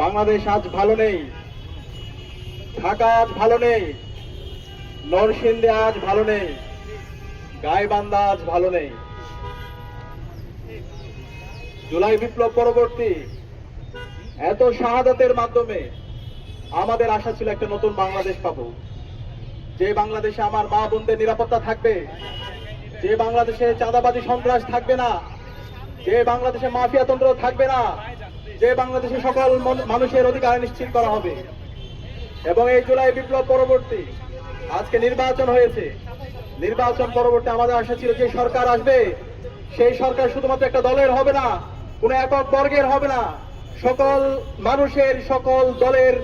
বাংলাদেশ আজ ভালো নেই, ঢাকা আজ ভালো নেই, নরসিংদী আজ ভালো নেই, গাইবান্ধা আজ ভালো নেই। জুলাই বিপ্লব পরবর্তী এত শাহাদাতের মাধ্যমে আমাদের আশা ছিল একটা নতুন বাংলাদেশ পাবো, যে বাংলাদেশে আমার মা বোনদের নিরাপত্তা থাকবে, যে বাংলাদেশে চাঁদাবাজি সন্ত্রাস থাকবে না, যে বাংলাদেশে মাফিয়াতন্ত্র থাকবে না, যে বাংলাদেশে সকল মানুষের অধিকার নিশ্চিত করা হবে। এবং এই জুলাই বিপ্লব পরবর্তী আজকে নির্বাচন হয়েছে। নির্বাচন পরবর্তী আমাদের আশা ছিল যে সরকার আসবে, সেই সরকার শুধুমাত্র একটা দলের হবে না, কোনো একক বর্গের হবে না, সকল মানুষের, সকল দলের,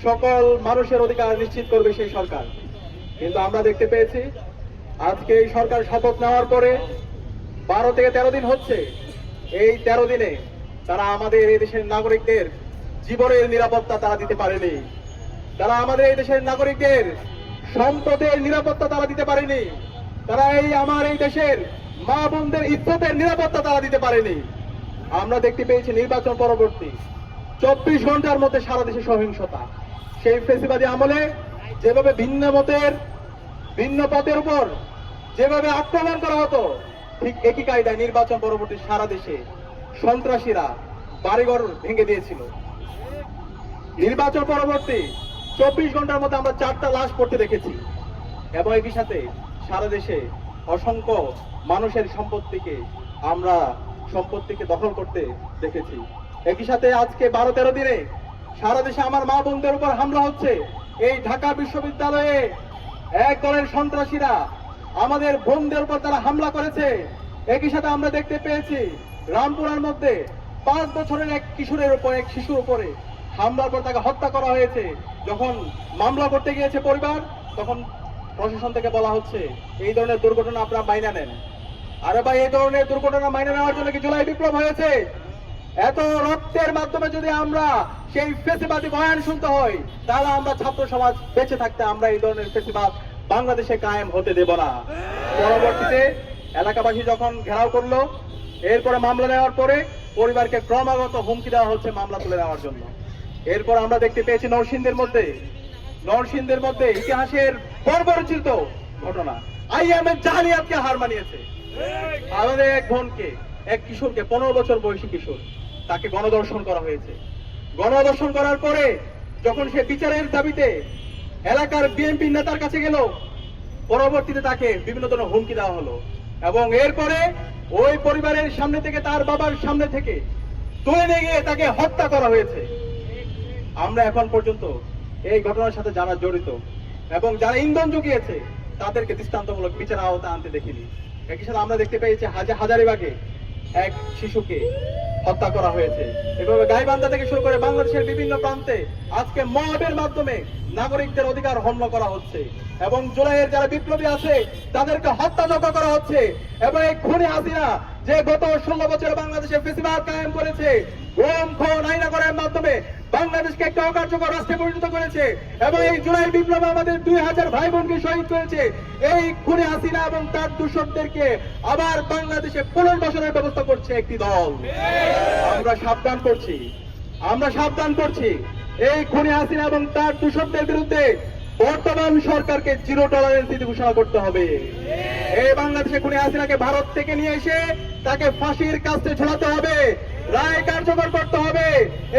সকল মানুষের অধিকার নিশ্চিত করবে সেই সরকার। কিন্তু আমরা দেখতে পেয়েছি আজকে এই সরকার শপথ নেওয়ার পরে 12 থেকে 13 দিন হচ্ছে। এই 13 দিনে তারা আমাদের এই দেশের নাগরিকদের জীবনের নিরাপত্তা তারা দিতে পারেনি, তারা আমাদের এই দেশের নাগরিকদের সম্পদের নিরাপত্তা তারা দিতে পারেনি, তারা আমার এই দেশের মা বোনদের ইজ্জতের নিরাপত্তা তারা দিতে পারেনি। আমরা দেখতে পেয়েছি নির্বাচন পরবর্তী 24 ঘন্টার মধ্যে সারা দেশে সহিংসতা। সেই ফেসিবাদী আমলে যেভাবে ভিন্ন মতের, ভিন্ন পথের উপর যেভাবে আক্রমণ করা হতো, ঠিক একই কায়দায় নির্বাচন পরবর্তী সারা দেশে সন্ত্রাসীরা বাড়িঘর ভেঙে দিয়েছিল। নির্বাচন পরবর্তী 24 ঘন্টার মধ্যে আমরা 4টা লাশ পড়তে দেখেছি, এবং একই সাথে সারা দেশে অসংখ্য মানুষের সম্পত্তিকে দখল করতে দেখেছি। একই সাথে আজকে 12-13 দিনে সারা দেশে আমার মা বোনদের উপর হামলা হচ্ছে। এই ঢাকা বিশ্ববিদ্যালয়ে এক দলের সন্ত্রাসীরা আমাদের বোনদের উপর তারা হামলা করেছে। একই সাথে আমরা দেখতে পেয়েছি রামপুরার মধ্যে 5 বছরের এক শিশুর উপরে হামলার পর তাকে হত্যা করা হয়েছে। যখন মামলা করতে গিয়েছে পরিবার, তখন প্রশাসন থেকে বলা হচ্ছে এই ধরনের দুর্ঘটনা আপনারা মাইনা নেন। আরে ভাই, এই ধরনের দুর্ঘটনা মাইনা নেওয়ার জন্য কি জুলাই বিপ্লব হয়েছে? এত রক্তের মাধ্যমে যদি আমরা সেই ফেসিবাদী বয়ান শুনতে হয়, তাহলে আমরা ছাত্র সমাজ বেঁচে থাকতে আমরা এই ধরনের ফেসিবাদ বাংলাদেশে কায়েম হতে দেব না। পরবর্তীতে এলাকাবাসী যখন ঘেরাও করলো, এরপরে মামলা নেওয়ার পরে পরিবারকে ক্রমাগত হুমকি দেওয়া হচ্ছে মামলা তুলে নেওয়ার জন্য। এরপর আমরা দেখতে পেয়েছি নরসিংদীর মধ্যে ইতিহাসের বর্বরচিত ঘটনা, আইএমএ জালিয়াতকে হার মানিয়েছে। আমাদের এক কিশোরকে 15 বছর বয়সী কিশোর, তাকে গণধর্ষণ করা হয়েছে। গণধর্ষণ করার পরে যখন সে বিচারের দাবিতে এলাকার বিএনপি নেতার কাছে গেল, পরবর্তীতে তাকে বিভিন্ন ধরনের হুমকি দেওয়া হলো, এবং এরপরে ওই পরিবারের সামনে থেকে, তার বাবার সামনে থেকে তুলে নিয়ে গিয়ে তাকে হত্যা করা হয়েছে। আমরা এখন পর্যন্ত এই ঘটনার সাথে যারা জড়িত এবং যারা ইন্ধন জুগিয়েছে তাদেরকে দৃষ্টান্তমূলক বিচার আওতায় আনতে দেখিনি। একই সাথে আমরা দেখতে পেয়েছি হাজারীবাগে এক শিশুকে হত্যা করা হয়েছে। এভাবে গাইবান্ধা থেকে শুরু করে বাংলাদেশের বিভিন্ন প্রান্তে আজকে মবের মাধ্যমে নাগরিকদের অধিকার হনন করা হচ্ছে, এবং জুলাইয়ের যারা বিপ্লবী আছে তাদেরকে হত্যাযজ্ঞ করা হচ্ছে। এবং এই খুনি হাসিনা যে গত 16 বছরে বাংলাদেশে ফেসিবাদ কায়েম করেছে, গুম খুন আইনা করার মাধ্যমে বাংলাদেশকে একটা অকার্যকর রাষ্ট্রে পরিণত করেছে, এবং এই জুলাই বিপ্লব আমাদের 2000 ভাই বোনকে শহীদ করেছে। এই খুনি হাসিনা এবং তার দূষকদেরকে আবার বাংলাদেশে পুনর্বাসনের ব্যবস্থা করছে একটি দল। আমরা সাবধান করছি এই খুনি হাসিনা এবং তার দূষকদের বিরুদ্ধে বর্তমান সরকারকে 0 টলারেন্স নীতি ঘোষণা করতে হবে। এই বাংলাদেশে খুনি হাসিনাকে ভারত থেকে নিয়ে এসে তাকে ফাঁসির কাস্টে ঝোলাতে হবে, রায় কার্যকর করতে হবে।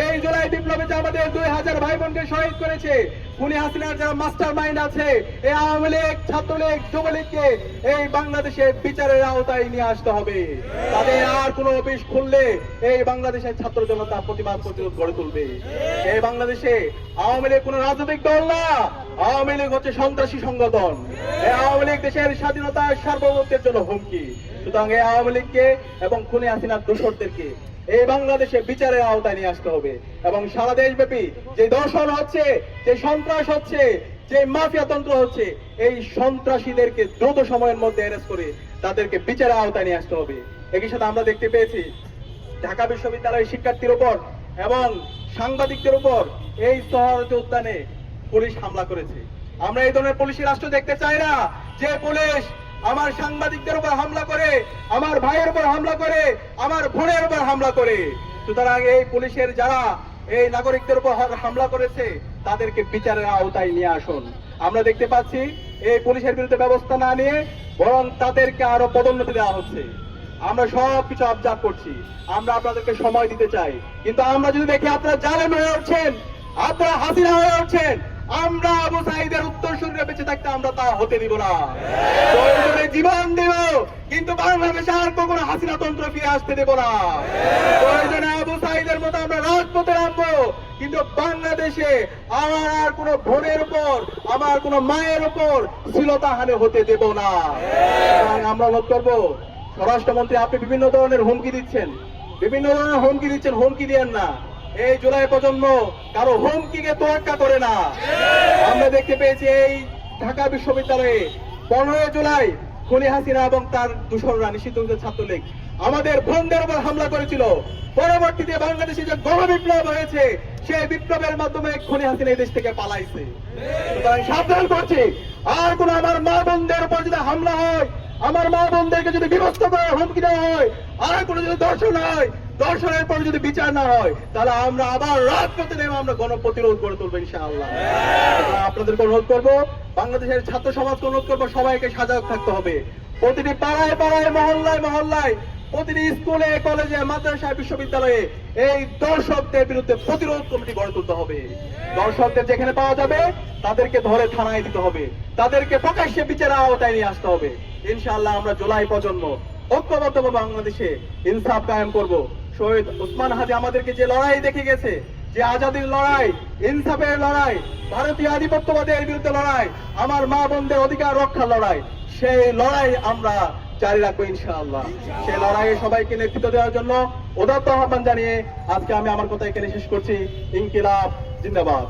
এই জুলাই বিপ্লবে যে আমাদের 2000 ভাই বোনকে শহীদ করেছে, খুনি হাসিনার যারা মাস্টার মাইন্ড আছে, এই আওয়ামী লীগ, ছাত্রলীগ, যুবলীগকে এই বাংলাদেশে বিচারের আওতায় নিয়ে আসতে হবে। তাদের আর কোন অফিস খুললে এই বাংলাদেশের ছাত্র জনতা প্রতিবাদ প্রতিরোধ গড়ে তুলবে। এই বাংলাদেশে আওয়ামী লীগ কোন রাজনৈতিক দল না, আওয়ামী লীগ হচ্ছে সন্ত্রাসী সংগঠন। এই আওয়ামী লীগ দেশের স্বাধীনতা সার্বভৌমত্বের জন্য হুমকি। সুতরাং এই আওয়ামী লীগকে এবং খুনি হাসিনার দোষরদেরকে এই বাংলাদেশে বিচারের আওতায় নিয়ে আসতে হবে, এবং সারা দেশব্যাপী যে দর্শন হচ্ছে, যে সন্ত্রাস হচ্ছে, যে মাফিয়াতন্ত্র হচ্ছে, এই সন্ত্রাসীদেরকে দ্রুত সময়ের মধ্যে অ্যারেস্ট করে তাদেরকে বিচারের আওতায় নিয়ে আসতে হবে। একই সাথে আমরা দেখতে পেয়েছি ঢাকা বিশ্ববিদ্যালয়ের শিক্ষার্থীর উপর এবং সাংবাদিকদের উপর এই সোহরাওয়ার্দী উদ্যানে পুলিশ হামলা করেছে। আমরা এই ধরনের পুলিশি রাষ্ট্র দেখতে চাই না, যে পুলিশ আমার সাংবাদিকদের উপর হামলা করে, আমার ভাইয়ের উপর হামলা করে, আমার বোনের উপর হামলা করে। সুতরাং এই পুলিশের যারা এই নাগরিকদের উপর হামলা করেছে তাদেরকে বিচারের আওতায় নিয়ে আসুন। আমরা দেখতে পাচ্ছি এই পুলিশের বিরুদ্ধে ব্যবস্থা না নিয়ে বরং তাদেরকে আরো পদোন্নতি দেওয়া হচ্ছে। আমরা সবকিছু অবজার্ভ করছি, আমরা আপনাদেরকে সময় দিতে চাই, কিন্তু আমরা যদি দেখি আপনারা জালেম হয়ে উঠছেন, আপনারা হাসিনা হয়ে উঠছেন, আমরা আবু সাঈদের উত্তরসূরিরা বেঁচে থাকতে আমরা তা হতে দিব না। প্রয়োজনে জীবন দেব, কিন্তু বাংলাদেশে আর কখনো হাসিনা তন্ত্র ফিরে আসতে দেব না। প্রয়োজনে আবু সাঈদের মতো আমরা রাজপথে নামবো, কিন্তু বাংলাদেশে আমার আর কোনো বোনের উপর, আমার কোনো মায়ের উপর শ্লীলতাহানি হতে দেব না। আমরা অনুরোধ করবো, স্বরাষ্ট্রমন্ত্রী আপনি বিভিন্ন ধরনের হুমকি দিচ্ছেন, হুমকি দিয়েন না। এই জুলাই প্রজন্ম কারো হুমকিকে তোয়াক্কা করে না। আমরা দেখতে পেয়েছি এই ঢাকা বিশ্ববিদ্যালয়ে 15 জুলাই খুনি হাসিনা এবং তার দূষণরা নিষিদ্ধ ছাত্রলীগ আমাদের বোনদের উপর হামলা করেছিল। পরবর্তীতে বাংলাদেশে যে গণবিপ্লব হয়েছে, সেই বিপ্লবের মাধ্যমে খুনি হাসিনা এই দেশ থেকে পালাইছে। সুতরাং সাবধান করছি, আর কোন আমার মা বোনদের উপর যদি হামলা হয়, আমার মা বোনদেরকে যদি বিভক্ত করে হুমকি দেওয়া হয়, আর কোনো যদি দর্শন হয়, দর্শনের পর যদি বিচার না হয়, তাহলে আমরা আবার রাজপথে নেমে আমরা গণপ্রতিরোধ করে তুলবো ইনশাআল্লাহ। আপনাদেরকে অনুরোধ করবো, বাংলাদেশের ছাত্র সমাজকে অনুরোধ করবো, সবাইকে সজাগ থাকতে হবে। প্রতিটি পাড়ায় পাড়ায়, মহল্লায় মহল্লায়, প্রতিটি স্কুলে, কলেজে, মাদ্রাসায়, বিশ্ববিদ্যালয়ে এই দর্শকদের বিরুদ্ধে প্রতিরোধ কমিটি গড়ে তুলতে হবে। দর্শকদের যেখানে পাওয়া যাবে তাদেরকে ধরে থানায় দিতে হবে, তাদেরকে প্রকাশ্যে বিচারের আওতায় নিয়ে আসতে হবে। ইনশাআল্লাহ আমরা জুলাই প্রজন্ম ঐক্যবদ্ধভাবে বাংলাদেশে ইনসাফ কায়েম করব। শহীদ ওসমান হাদি আমাদেরকে যে লড়াই দেখে গেছে, যে আজাদির লড়াই, ইনসাফের লড়াই, ভারতীয় আধিপত্যবাদের বিরুদ্ধে লড়াই, আমার মা বোনদের অধিকার রক্ষার লড়াই, সেই লড়াই আমরা জারি রাখবো ইনশাআল্লাহ। সেই লড়াইয়ে সবাইকে নেতৃত্ব দেওয়ার জন্য উদাত্ত আহ্বান জানিয়ে আজকে আমি আমার কথা এখানে শেষ করছি। ইনকিলাব জিন্দাবাদ।